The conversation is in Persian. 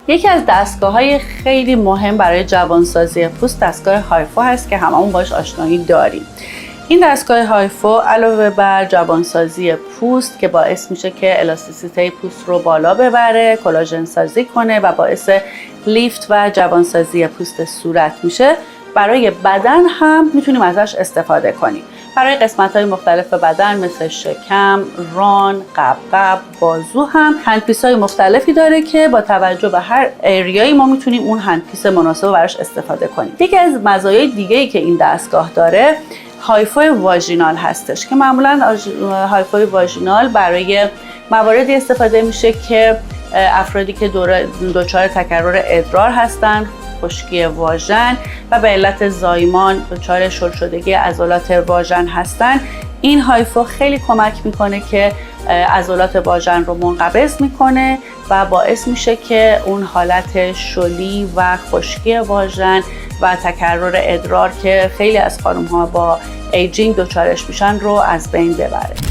یکی از دستگاه‌های خیلی مهم برای جوانسازی پوست دستگاه هایفو هست که هممون باش آشنایی داریم. این دستگاه هایفو علاوه بر جوانسازی پوست که باعث میشه که الاستیسیته پوست رو بالا ببره، کلاژن سازی کنه و باعث لیفت و جوانسازی پوست صورت میشه، برای بدن هم میتونیم ازش استفاده کنیم. برای قسمت‌های مختلف بدن مثل شکم، ران، قبقب، بازو هم هندپیس‌های مختلفی داره که با توجه به هر اریایی ما میتونیم اون هندپیس مناسب رو براش استفاده کنیم. یکی از مزایای دیگه‌ای که این دستگاه داره هایفو واژینال هستش که معمولاً هایفو واژینال برای مواردی استفاده میشه که افرادی که دچار تکرر ادرار هستن، خشکی واژن و به علت زایمان دچار شل شدگی عضلات واژن هستن، این هایفو خیلی کمک میکنه که عضلات واژن رو منقبض میکنه و باعث میشه که اون حالت شلی و خشکی واژن و تکرر ادرار که خیلی از خانم‌ها با ایجینگ دچارش میشن رو از بین ببره.